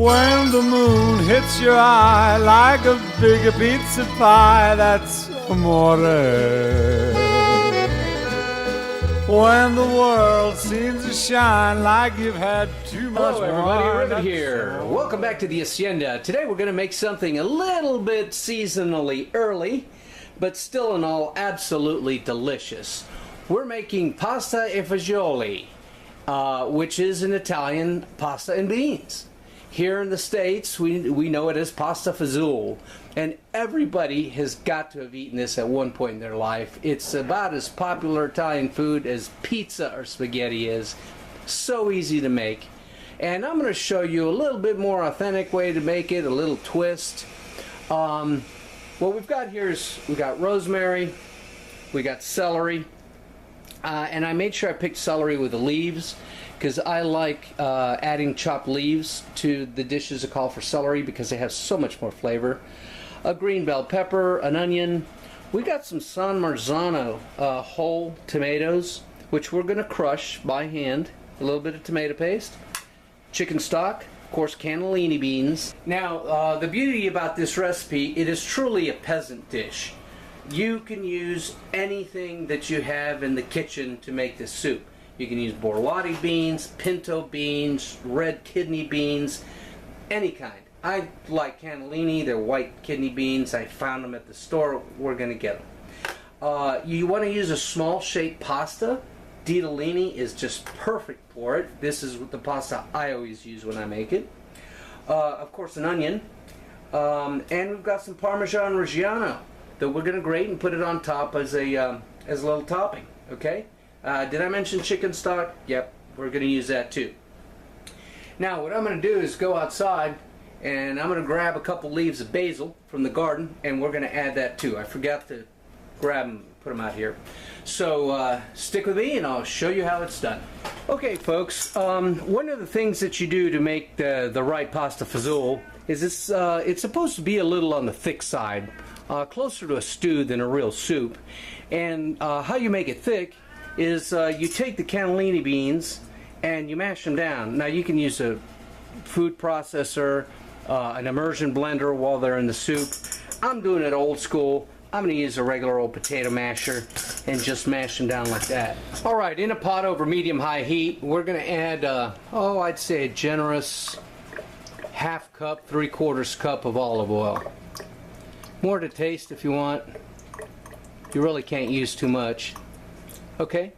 When the moon hits your eye like a big pizza pie, that's amore. When the world seems to shine like you've had too much Hello everybody, wine, Rivet that's here. Welcome back to the Hacienda. Today we're going to make something a little bit seasonally early, but still in all absolutely delicious. We're making pasta e fagioli, which is an Italian pasta and beans. Here in the States, we know it as pasta fazoole, and everybody has got to have eaten this at one point in their life. It's about as popular Italian food as pizza or spaghetti is. So easy to make. And I'm going to show you a little bit more authentic way to make it, a little twist. What we've got here is we got rosemary, we got celery, and I made sure I picked celery with the leaves, because I like adding chopped leaves to the dishes that call for celery because they have so much more flavor. A green bell pepper, an onion. We got some San Marzano whole tomatoes, which we're going to crush by hand. A little bit of tomato paste. Chicken stock, of course, cannellini beans. Now, the beauty about this recipe, it is truly a peasant dish. You can use anything that you have in the kitchen to make this soup. You can use borlotti beans, pinto beans, red kidney beans, any kind. I like cannellini, they're white kidney beans. I found them at the store. We're going to get them. You want to use a small shaped pasta. Ditalini is just perfect for it. This is the pasta I always use when I make it. Of course, an onion. And we've got some Parmesan Reggiano that we're going to grate and put it on top as a little topping. Okay? Did I mention chicken stock? Yep, we're going to use that too. Now what I'm going to do is go outside and I'm going to grab a couple leaves of basil from the garden and we're going to add that too. I forgot to grab them, put them out here. So stick with me and I'll show you how it's done. Okay folks, one of the things that you do to make the right pasta fazoole is it's supposed to be a little on the thick side, closer to a stew than a real soup. And how you make it thick is you take the cannellini beans and you mash them down. Now you can use a food processor, an immersion blender while they're in the soup. I'm doing it old school. I'm going to use a regular old potato masher and just mash them down like that. Alright, in a pot over medium-high heat, we're going to add, I'd say a generous half cup, 3/4 cup of olive oil. More to taste if you want. You really can't use too much. Okay,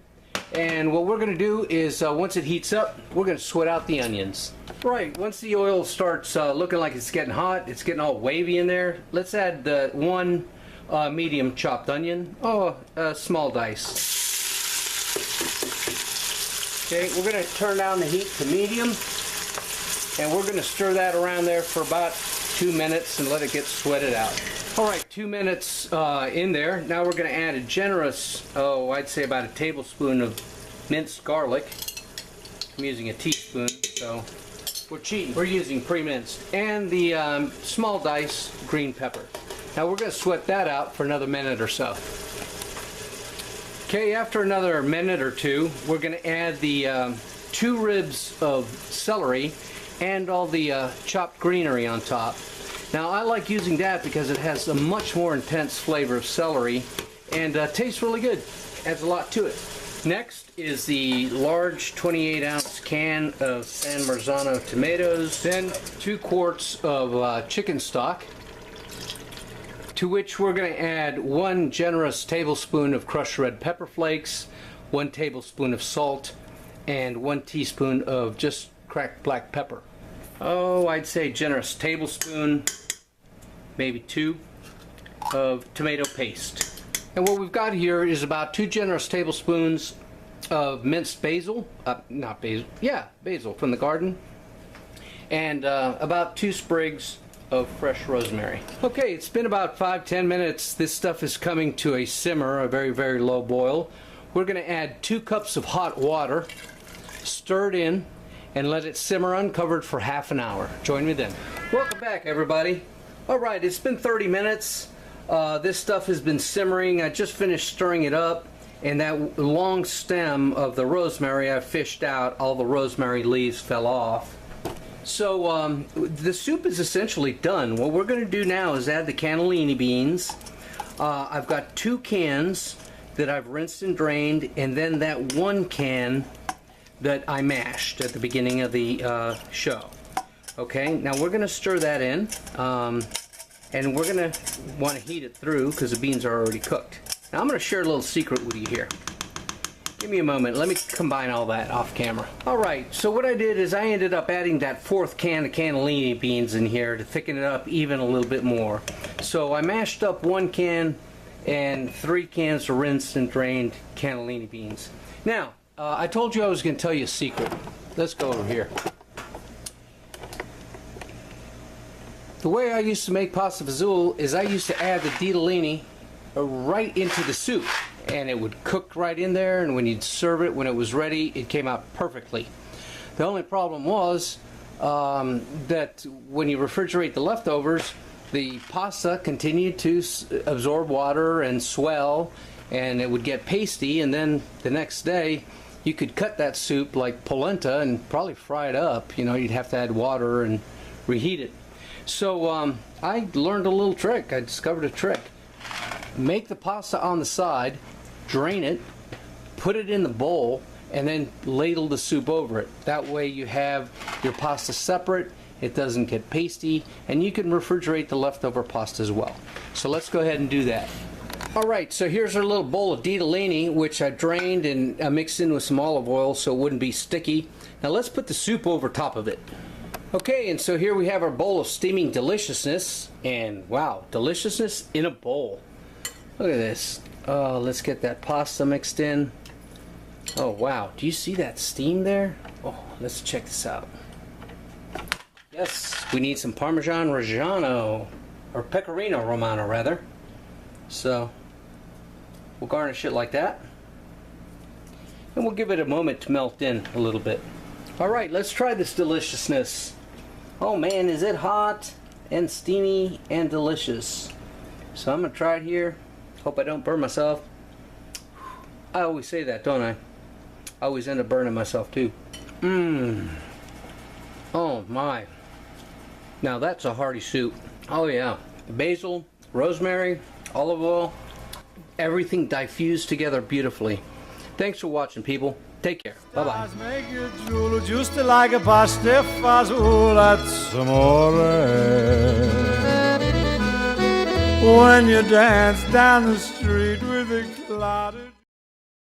and what we're going to do is once it heats up, we're going to sweat out the onions. Right, once the oil starts looking like it's getting hot, it's getting all wavy in there, let's add the one medium chopped onion, a small dice. Okay, we're going to turn down the heat to medium, and we're going to stir that around there for about 2 minutes and let it get sweated out. Alright, 2 minutes in there. Now we're going to add a generous, I'd say about a tablespoon of minced garlic. I'm using a teaspoon, so we're cheating. We're using pre-minced. And the small dice green pepper. Now we're going to sweat that out for another minute or so. Okay, after another minute or two, we're going to add the 2 ribs of celery and all the chopped greenery on top. Now I like using that because it has a much more intense flavor of celery and tastes really good. Adds a lot to it. Next is the large 28-ounce can of San Marzano tomatoes, then 2 quarts of chicken stock, to which we're going to add 1 generous tablespoon of crushed red pepper flakes, 1 tablespoon of salt, and 1 teaspoon of just cracked black pepper. I'd say generous tablespoon, maybe 2, of tomato paste. And what we've got here is about 2 generous tablespoons of minced basil, basil from the garden, and about 2 sprigs of fresh rosemary. Okay, it's been about 5-10 minutes. This stuff is coming to a simmer, a very, very low boil. We're going to add 2 cups of hot water, stir it in, and let it simmer uncovered for half an hour. Join me then. Welcome back, everybody. Alright, it's been 30 minutes. This stuff has been simmering. I just finished stirring it up, and that long stem of the rosemary I fished out, all the rosemary leaves fell off. So the soup is essentially done. What we're going to do now is add the cannellini beans. I've got 2 cans that I've rinsed and drained, and then that 1 can that I mashed at the beginning of the show. Okay, now we're going to stir that in, and we're going to want to heat it through because the beans are already cooked. Now I'm going to share a little secret with you here. Give me a moment. Let me combine all that off camera. Alright, so what I did is I ended up adding that 4th can of cannellini beans in here to thicken it up even a little bit more. So I mashed up 1 can and 3 cans of rinsed and drained cannellini beans. Now, I told you I was going to tell you a secret. Let's go over here. The way I used to make pasta fazoole is I used to add the ditalini right into the soup, and it would cook right in there, and when you'd serve it, when it was ready, it came out perfectly. The only problem was that when you refrigerate the leftovers, the pasta continued to absorb water and swell, and it would get pasty, and then the next day you could cut that soup like polenta and probably fry it up. You know, you'd have to add water and reheat it. So I learned a little trick. I discovered a trick. Make the pasta on the side, drain it, put it in the bowl, and then ladle the soup over it. That way you have your pasta separate, it doesn't get pasty, and you can refrigerate the leftover pasta as well. So let's go ahead and do that. Alright, so here's our little bowl of ditalini, which I drained and I mixed in with some olive oil so it wouldn't be sticky. Now let's put the soup over top of it. Okay, and so here we have our bowl of steaming deliciousness, and wow, deliciousness in a bowl. Look at this. Oh, let's get that pasta mixed in. Oh wow, do you see that steam there? Oh, let's check this out. Yes, we need some Parmesan Reggiano, or Pecorino-Romano rather. So, we'll garnish it like that. And we'll give it a moment to melt in a little bit. Alright, let's try this deliciousness. Oh man, is it hot and steamy and delicious. So I'm going to try it here. Hope I don't burn myself. I always say that, don't I? I always end up burning myself too. Mmm. Oh my. Now that's a hearty soup. Oh yeah. Basil, rosemary, olive oil, everything diffused together beautifully. Thanks for watching, people. Take care. Bye-bye. Make you drool just like a pasta fazoole, that's amore. When you dance down the street with a clouded